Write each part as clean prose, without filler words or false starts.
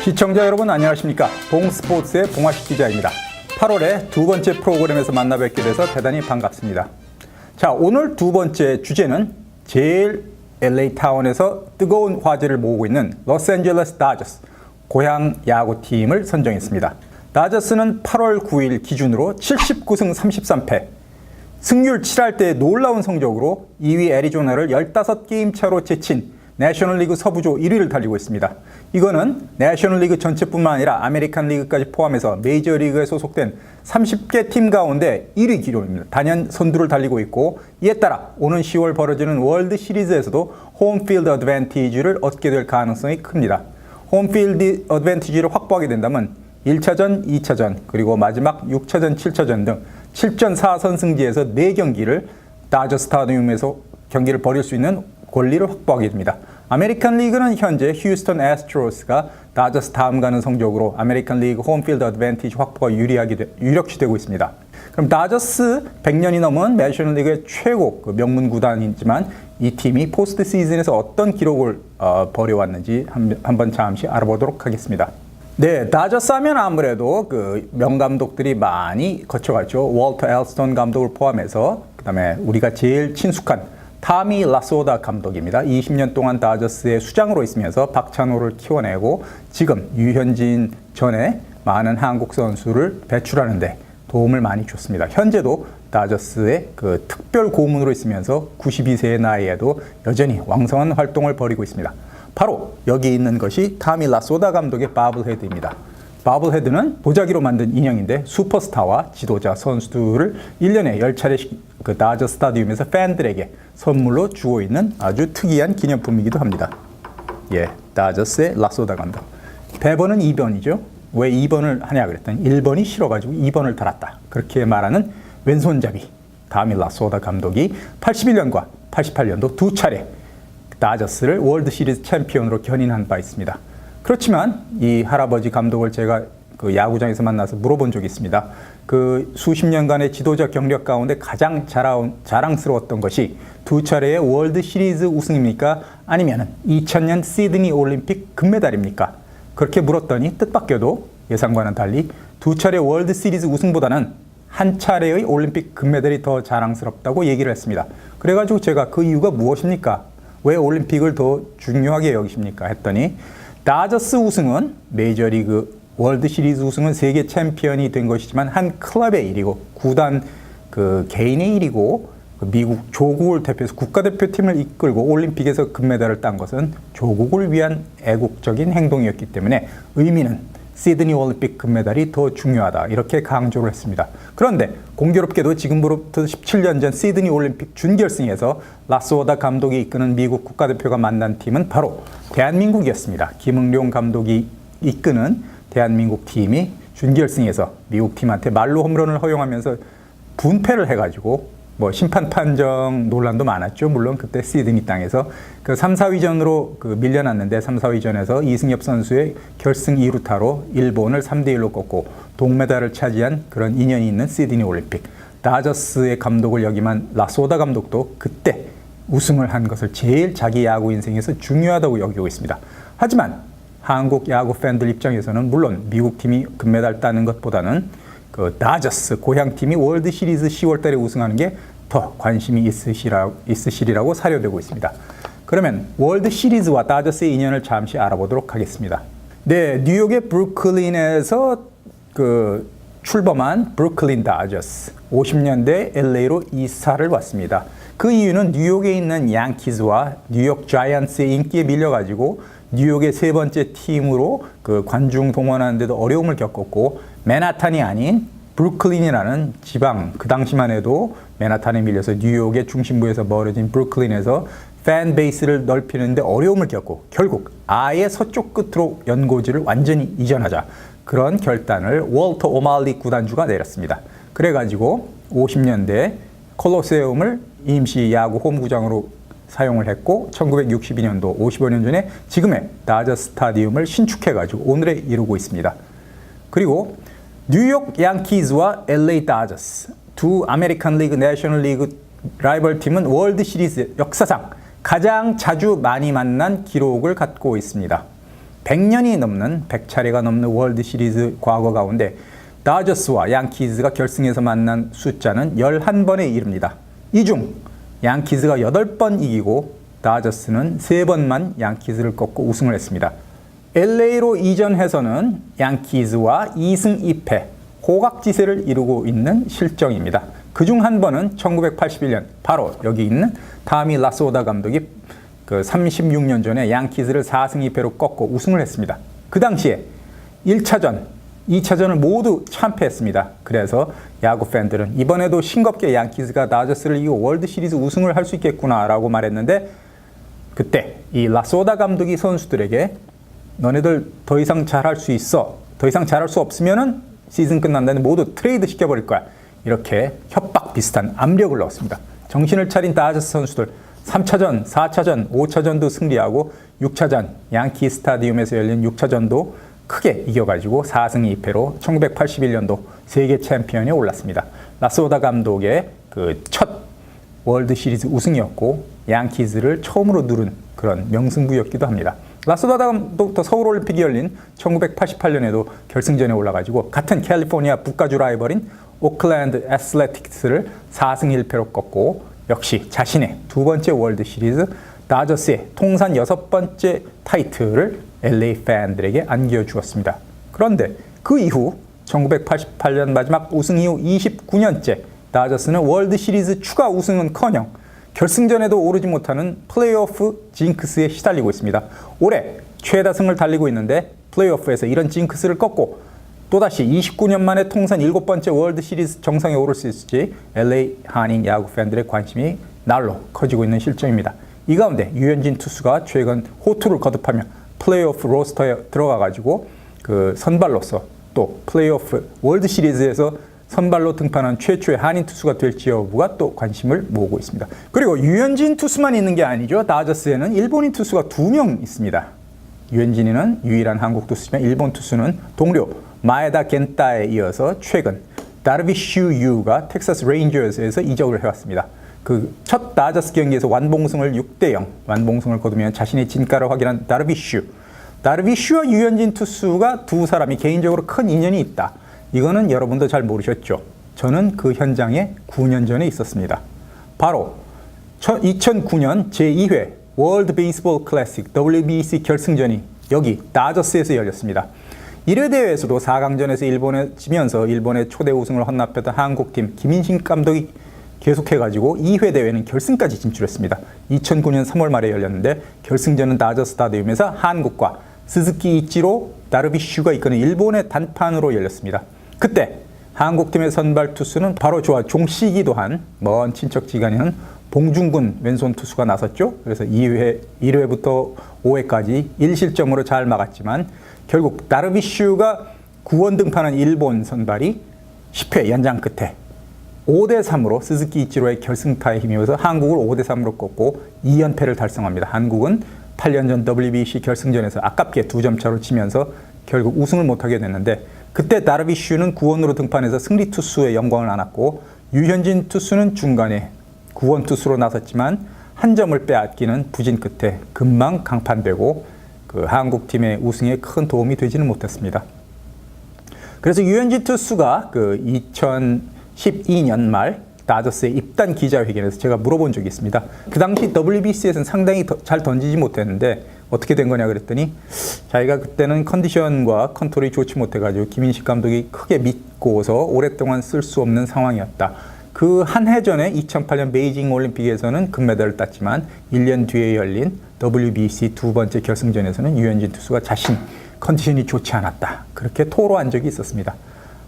시청자 여러분 안녕하십니까? 봉스포츠의 봉화식 기자입니다. 8월의 두 번째 프로그램에서 만나 뵙게 돼서 대단히 반갑습니다. 자, 오늘 두 번째 주제는 제일 LA 타운에서 뜨거운 화제를 모으고 있는 로스앤젤레스 다저스 고향 야구팀을 선정했습니다. 다저스는 8월 9일 기준으로 79승 33패, 승률 7할 때 놀라운 성적으로 2위 애리조나를 15게임 차로 제친 내셔널리그 서부조 1위를 달리고 있습니다. 이거는 내셔널리그 전체뿐만 아니라 아메리칸 리그까지 포함해서 메이저리그에 소속된 30개 팀 가운데 1위 기록입니다. 단연 선두를 달리고 있고, 이에 따라 오는 10월 벌어지는 월드 시리즈에서도 홈필드 어드밴티지를 얻게 될 가능성이 큽니다. 홈필드 어드밴티지를 확보하게 된다면 1차전, 2차전, 그리고 마지막 6차전, 7차전 등 7전 4선승제에서 4경기를 다저 스타디움에서 경기를 벌일 수 있는 권리를 확보하게 됩니다. 아메리칸 리그는 현재 휴스턴 애스트로스가 다저스 다음 가는 성적으로 아메리칸 리그 홈필드 어드밴티지 확보가 유력시되고 있습니다. 그럼 다저스 100년이 넘은 내셔널리그의 최고 명문 구단이지만 이 팀이 포스트 시즌에서 어떤 기록을 벌여왔는지 한번 잠시 알아보도록 하겠습니다. 네, 다저스 하면 아무래도 그 명감독들이 많이 거쳐갔죠. 월터 엘스턴 감독을 포함해서, 그다음에 우리가 제일 친숙한 타미 라소다 감독입니다. 20년 동안 다저스의 수장으로 있으면서 박찬호를 키워내고 지금 유현진 전에 많은 한국 선수를 배출하는데 도움을 많이 줬습니다. 현재도 다저스의 그 특별 고문으로 있으면서 92세의 나이에도 여전히 왕성한 활동을 벌이고 있습니다. 바로 여기 있는 것이 타미 라소다 감독의 바블헤드입니다. 바블헤드는 보자기로 만든 인형인데 슈퍼스타와 지도자 선수들을 1년에 10차례씩 그 다저 스타디움에서 팬들에게 선물로 주고 있는 아주 특이한 기념품이기도 합니다. 예, 다저스의 라소다 감독. 배번은 2번이죠. 왜 2번을 하냐 그랬더니 1번이 싫어가지고 2번을 달았다. 그렇게 말하는 왼손잡이 타미 라소다 감독이 81년과 88년도 두 차례 다저스를 월드 시리즈 챔피언으로 견인한 바 있습니다. 그렇지만 이 할아버지 감독을 제가 그 야구장에서 만나서 물어본 적이 있습니다. 그 수십 년간의 지도자 경력 가운데 가장 자랑스러웠던 것이 두 차례의 월드 시리즈 우승입니까? 아니면 2000년 시드니 올림픽 금메달입니까? 그렇게 물었더니 뜻밖에도 예상과는 달리 두 차례 월드 시리즈 우승보다는 한 차례의 올림픽 금메달이 더 자랑스럽다고 얘기를 했습니다. 그래가지고 제가 그 이유가 무엇입니까? 왜 올림픽을 더 중요하게 여기십니까? 했더니 다저스 우승은 메이저리그 월드 시리즈 우승은 세계 챔피언이 된 것이지만 한 클럽의 일이고 구단 그 개인의 일이고 그 미국 조국을 대표해서 국가대표팀을 이끌고 올림픽에서 금메달을 딴 것은 조국을 위한 애국적인 행동이었기 때문에 의미는 시드니 올림픽 금메달이 더 중요하다, 이렇게 강조를 했습니다. 그런데 공교롭게도 지금부터 17년 전 시드니 올림픽 준결승에서 라소다 감독이 이끄는 미국 국가대표가 만난 팀은 바로 대한민국이었습니다. 김응룡 감독이 이끄는 대한민국 팀이 준결승에서 미국 팀한테 말로 홈런을 허용하면서 분패를 해가지고 뭐 심판 판정 논란도 많았죠. 물론 그때 시드니 땅에서 그 3, 4위전으로 그 밀려났는데 3, 4위전에서 이승엽 선수의 결승 2루타로 일본을 3대1로 꺾고 동메달을 차지한 그런 인연이 있는 시드니 올림픽. 다저스의 감독을 역임한 라소다 감독도 그때 우승을 한 것을 제일 자기 야구 인생에서 중요하다고 여기고 있습니다. 하지만 한국 야구 팬들 입장에서는 물론 미국 팀이 금메달 따는 것보다는 그 다저스 고향팀이 월드 시리즈 10월 달에 우승하는 게 더 관심이 있으시리라고 사료되고 있습니다. 그러면 월드 시리즈와 다저스의 인연을 잠시 알아보도록 하겠습니다. 네, 뉴욕의 브루클린에서 그 출범한 브루클린 다저스, 50년대 LA로 이사를 왔습니다. 그 이유는 뉴욕에 있는 양키즈와 뉴욕 자이언츠의 인기에 밀려가지고 뉴욕의 세 번째 팀으로 그 관중 동원하는데도 어려움을 겪었고, 맨하탄이 아닌 브루클린이라는 지방, 그 당시만 해도 맨하탄에 밀려서 뉴욕의 중심부에서 멀어진 브루클린에서 팬 베이스를 넓히는데 어려움을 겪고 결국 아예 서쪽 끝으로 연고지를 완전히 이전하자, 그런 결단을 월터 오말리 구단주가 내렸습니다. 그래가지고 50년대 콜로세움을 임시 야구 홈구장으로 사용을 했고 1962년도 55년 전에 지금의 다저 스타디움을 신축해가지고 오늘에 이르고 있습니다. 그리고 뉴욕 양키즈와 LA 다저스 두 아메리칸 리그, 내셔널 리그 라이벌 팀은 월드 시리즈 역사상 가장 자주 많이 만난 기록을 갖고 있습니다. 100년이 넘는 100차례가 넘는 월드 시리즈 과거 가운데 다저스와 양키즈가 결승에서 만난 숫자는 11번에 이릅니다. 이 중 양키즈가 8번 이기고 다저스는 3번만 양키즈를 꺾고 우승을 했습니다. LA로 이전해서는 양키즈와 2승 2패 호각지세를 이루고 있는 실정입니다. 그중 한 번은 1981년 바로 여기 있는 타미 라소다 감독이 36년 전에 양키즈를 4승 2패로 꺾고 우승을 했습니다. 그 당시에 1차전, 2차전을 모두 참패했습니다. 그래서 야구 팬들은 이번에도 싱겁게 양키즈가 다저스를 이기고 월드 시리즈 우승을 할 수 있겠구나라고 말했는데 그때 이 라소다 감독이 선수들에게 너네들 더 이상 잘할 수 있어. 더 이상 잘할 수 없으면은 시즌 끝난다는데 모두 트레이드 시켜버릴 거야. 이렇게 협박 비슷한 압력을 넣었습니다. 정신을 차린 다저스 선수들 3차전, 4차전, 5차전도 승리하고 6차전 양키 스타디움에서 열린 6차전도 크게 이겨가지고 4승 2패로 1981년도 세계 챔피언에 올랐습니다. 라소다 감독의 그 첫 월드 시리즈 우승이었고 양키즈를 처음으로 누른 그런 명승부였기도 합니다. 라소다 감독도 서울올림픽이 열린 1988년에도 결승전에 올라가지고 같은 캘리포니아 북가주 라이벌인 오클랜드 애슬레틱스를 4승 1패로 꺾고 역시 자신의 두 번째 월드 시리즈 다저스의 통산 6번째 타이틀을 LA 팬들에게 안겨주었습니다. 그런데 그 이후 1988년 마지막 우승 이후 29년째 다저스는 월드 시리즈 추가 우승은커녕 결승전에도 오르지 못하는 플레이오프 징크스에 시달리고 있습니다. 올해 최다승을 달리고 있는데 플레이오프에서 이런 징크스를 꺾고 또다시 29년 만에 통산 7번째 월드 시리즈 정상에 오를 수 있을지 LA 한인 야구 팬들의 관심이 날로 커지고 있는 실정입니다. 이 가운데 유현진 투수가 최근 호투를 거듭하며 플레이오프 로스터에 들어가가지고 그 선발로서 또 플레이오프 월드 시리즈에서 선발로 등판한 최초의 한인 투수가 될지 여부가 또 관심을 모으고 있습니다. 그리고 유현진 투수만 있는 게 아니죠. 다저스에는 일본인 투수가 2명 있습니다. 유현진이는 유일한 한국 투수지만 일본 투수는 동료 마에다 겐타에 이어서 최근 다르비슈 유가 텍사스 레인저스에서 이적을 해왔습니다. 그 첫 다저스 경기에서 완봉승을 6대0 완봉승을 거두며 자신의 진가를 확인한 다르비슈와 유현진 투수가 두 사람이 개인적으로 큰 인연이 있다. 이거는 여러분도 잘 모르셨죠? 저는 그 현장에 9년 전에 있었습니다. 바로 2009년 제2회 월드 베이스볼 클래식 WBC 결승전이 여기 다저스에서 열렸습니다. 1회 대회에서도 4강전에서 일본에 지면서 일본의 초대 우승을 헌납했던 한국팀 김인신 감독이 계속해가지고 2회 대회는 결승까지 진출했습니다. 2009년 3월 말에 열렸는데 결승전은 다저스 스타디움에서 한국과 스즈키 이치로 다르비슈가 이끄는 일본의 단판으로 열렸습니다. 그때 한국팀의 선발 투수는 바로 저와 종씨이기도 한 먼 친척지간인 봉중근 왼손 투수가 나섰죠. 그래서 1회부터 5회까지 1실점으로 잘 막았지만 결국 다르비슈가 구원 등판한 일본 선발이 10회 연장 끝에 5대3으로 스즈키 이치로의 결승타에 힘입어서 한국을 5대3으로 꺾고 2연패를 달성합니다. 한국은 8년 전 WBC 결승전에서 아깝게 2점 차로 치면서 결국 우승을 못하게 됐는데 그때 다르비슈는 구원으로 등판해서 승리 투수의 영광을 안았고 유현진 투수는 중간에 구원 투수로 나섰지만 한 점을 빼앗기는 부진 끝에 금방 강판되고 그 한국팀의 우승에 큰 도움이 되지는 못했습니다. 그래서 유현진 투수가 그 2012년 말 다저스의 입단 기자회견에서 제가 물어본 적이 있습니다. 그 당시 WBC에서는 상당히 잘 던지지 못했는데 어떻게 된 거냐 그랬더니 자기가 그때는 컨디션과 컨트롤이 좋지 못해가지고 김인식 감독이 크게 믿고서 오랫동안 쓸 수 없는 상황이었다. 그 한 해 전에 2008년 베이징 올림픽에서는 금메달을 땄지만 1년 뒤에 열린 WBC 두 번째 결승전에서는 유현진 투수가 자신 컨디션이 좋지 않았다. 그렇게 토로한 적이 있었습니다.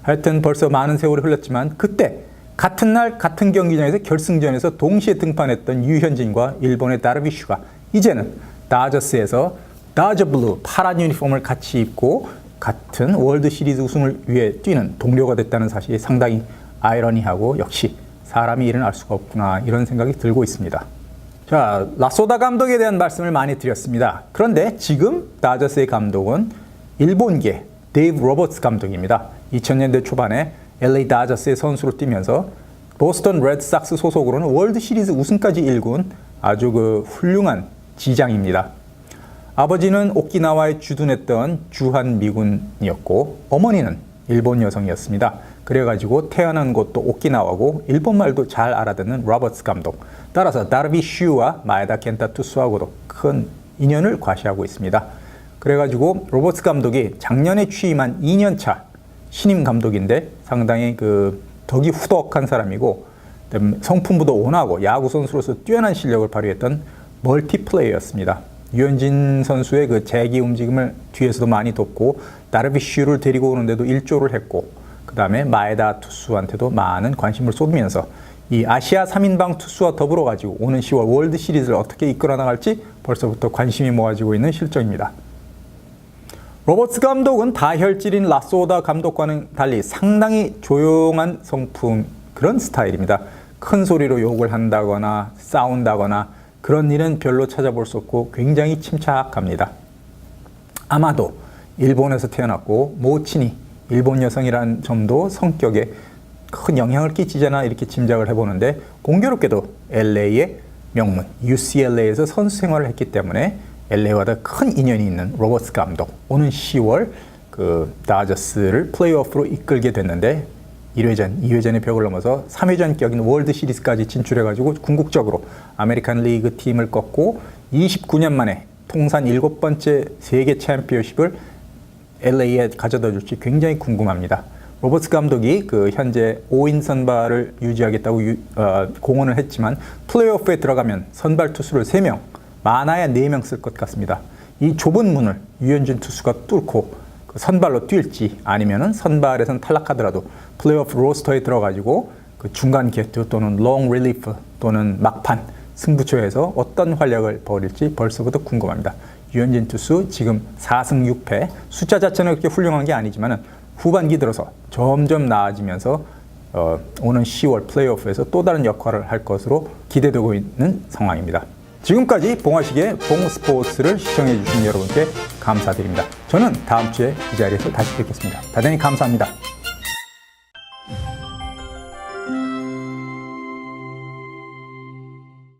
하여튼 벌써 많은 세월이 흘렀지만 그때 같은 날 같은 경기장에서 결승전에서 동시에 등판했던 유현진과 일본의 다르비슈가 이제는 다저스에서 다저블루 파란 유니폼을 같이 입고 같은 월드 시리즈 우승을 위해 뛰는 동료가 됐다는 사실이 상당히 아이러니하고 역시 사람이 일은 알 수가 없구나 이런 생각이 들고 있습니다. 자, 라소다 감독에 대한 말씀을 많이 드렸습니다. 그런데 지금 다저스의 감독은 일본계 데이브 로버츠 감독입니다. 2000년대 초반에 LA 다저스의 선수로 뛰면서 보스턴 레드삭스 소속으로는 월드 시리즈 우승까지 일군 아주 그 훌륭한 지장입니다. 아버지는 오키나와에 주둔했던 주한 미군이었고 어머니는 일본 여성이었습니다. 그래가지고 태어난 곳도 오키나와고 일본말도 잘 알아듣는 로버츠 감독. 따라서 다르비 슈와 마에다 켄타 투수하고도 큰 인연을 과시하고 있습니다. 그래가지고 로버츠 감독이 작년에 취임한 2년차 신임 감독인데 상당히 덕이 후덕한 사람이고 성품부도 온화하고 야구 선수로서 뛰어난 실력을 발휘했던 멀티플레이어였습니다. 유현진 선수의 그 재기 움직임을 뒤에서도 많이 돕고 다르비슈를 데리고 오는데도 일조를 했고 그 다음에 마에다 투수한테도 많은 관심을 쏟으면서 이 아시아 3인방 투수와 더불어 가지고 오는 10월 월드 시리즈를 어떻게 이끌어 나갈지 벌써부터 관심이 모아지고 있는 실정입니다. 로버츠 감독은 다혈질인 라소다 감독과는 달리 상당히 조용한 성품 그런 스타일입니다. 큰 소리로 욕을 한다거나 싸운다거나 그런 일은 별로 찾아볼 수 없고 굉장히 침착합니다. 아마도 일본에서 태어났고 모친이 일본 여성이라는 점도 성격에 큰 영향을 끼치잖아 이렇게 짐작을 해보는데 공교롭게도 LA의 명문 UCLA에서 선수 생활을 했기 때문에 LA와도 큰 인연이 있는 로버츠 감독. 오는 10월 다저스를 플레이오프로 이끌게 됐는데 1회전, 2회전의 벽을 넘어서 3회전 격인 월드 시리즈까지 진출해가지고 궁극적으로 아메리칸 리그 팀을 꺾고 29년 만에 통산 7번째 세계 챔피언십을 LA에 가져다 줄지 굉장히 궁금합니다. 로버츠 감독이 현재 5인 선발을 유지하겠다고 공언을 했지만 플레이오프에 들어가면 선발 투수를 3명, 많아야 4명 쓸 것 같습니다. 이 좁은 문을 유현진 투수가 뚫고 선발로 뛸지 아니면은 선발에선 탈락하더라도 플레이오프 로스터에 들어가지고 중간 개투 또는 롱 릴리프 또는 막판 승부처에서 어떤 활약을 벌일지 벌써부터 궁금합니다. 유현진 투수 지금 4승 6패 숫자 자체는 그렇게 훌륭한 게 아니지만은 후반기 들어서 점점 나아지면서 오는 10월 플레이오프에서 또 다른 역할을 할 것으로 기대되고 있는 상황입니다. 지금까지 봉화식의 봉스포츠를 시청해 주신 여러분께 감사드립니다. 저는 다음 주에 이 자리에서 다시 뵙겠습니다. 대단히 감사합니다.